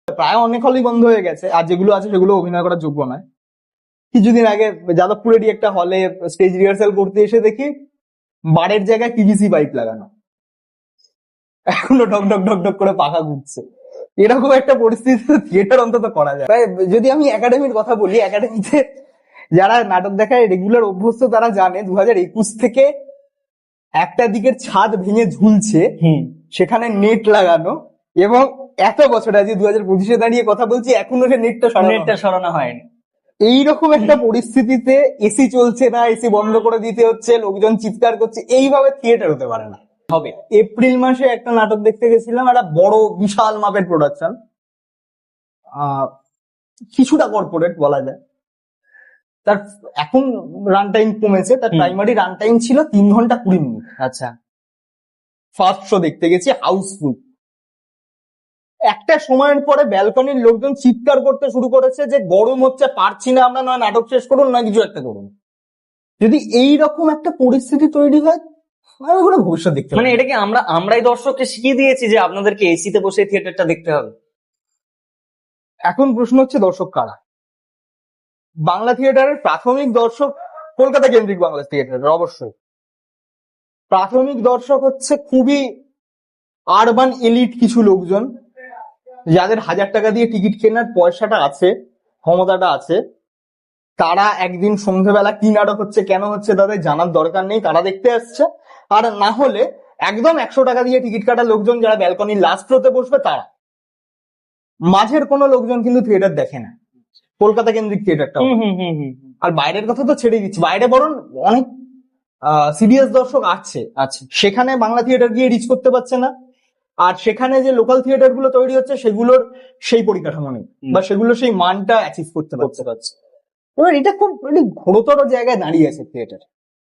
প্রায় অনেক হলই বন্ধ হয়ে গেছে, আর যেগুলো আছে সেগুলো অভিনয় করার যোগ্য নয়। কিছুদিন আগে যাদবপুরেরই একটা হলে স্টেজ রিহার্সাল করতে এসে দেখি বারের জায়গায় পিভিসি পাইপ লাগানো, এখনো ঢক ঢক ঢক ঢক করে পাখা ঘুরছে। এরকম একটা পরিস্থিতিতে থিয়েটার অন্তত করা যায়। তাই যদি আমি একাডেমির কথা বলি, একাডেমিতে যারা নাটক দেখায় রেগুলার অভ্যস্ত তারা জানে 2021 থেকে একটা দিকের ছাদ ভেঙে ঝুলছে, সেখানে নেট লাগানো, এবং এত বছর আজ 2025-এ দাঁড়িয়ে কথা বলছি এখনো সে নেটটা সরানো হয়নি। এইরকম একটা পরিস্থিতিতে এসি চলছে না, এসি বন্ধ করে দিতে হচ্ছে, লোকজন চিৎকার করছে, এইভাবে থিয়েটার হতে পারে না। হবে। এপ্রিল মাসে একটা নাটক দেখতে গেছিলাম, একটা বড় বিশাল মাপের প্রোডাকশন, কিছুটা কর্পোরেট বলা যায়। তার এখন রান টাইম কমেছে, তার প্রাইমারি রান টাইম ছিল 3 ঘন্টা 20 মিনিট। আচ্ছা, ফার্স্ট শো দেখতে গেছি, হাউসফুল। একটা সময়ের পরে ব্যালকনির লোকজন চিৎকার করতে শুরু করেছে যে গরম হচ্ছে, পারছি না আমরা, নয় নাটক শেষ করুন, নয় কিছু একটা করুন। যদি এইরকম একটা পরিস্থিতি তৈরি হয়, আমি কোনো ভবিষ্যৎ দেখতে মানে এটাকে আমরাই দর্শককে শিখিয়ে দিয়েছি যে আপনাদেরকে এসিতে বসে থিয়েটারটা দেখতে হবে। এখন প্রশ্ন হচ্ছে দর্শক কারা? বাংলা থিয়েটারের প্রাথমিক দর্শক, কলকাতা কেন্দ্রিক বাংলা থিয়েটারের অবশ্যই প্রাথমিক দর্শক হচ্ছে খুবই আরবান এলিট কিছু লোকজন, যাদের 1000 টাকা দিয়ে টিকিট কেনার পয়সাটা আছে, ক্ষমতাটা আছে। তারা একদিন সন্ধ্যেবেলা কি নাটক হচ্ছে, কেন হচ্ছে তাদের জানার দরকার নেই, তারা দেখতে আসছে। আর না হলে একদম 100 টাকা দিয়ে টিকিট কাটা লোকজন, যারা ব্যালকনির লাস্ট রোতে বসবে তারা। মাঝের কোনো লোকজন কিন্তু থিয়েটার দেখে না, কলকাতা কেন্দ্রিক থিয়েটারটা। আর বাইরের কথা তো ছেড়ে দিচ্ছি, বাইরে বরং অনেক সিরিয়াস দর্শক আছে, সেখানে বাংলা থিয়েটার গিয়ে রিচ করতে পারছে না। আর সেখানে যে লোকাল থিয়েটার গুলো তৈরি হচ্ছে সেগুলোর সেই পরিকাঠামো নেই, বা সেগুলো সেই মানটা অ্যাচিভ করতে পারছে। এবার এটা খুব ঘোরতর জায়গায় দাঁড়িয়ে আছে থিয়েটার।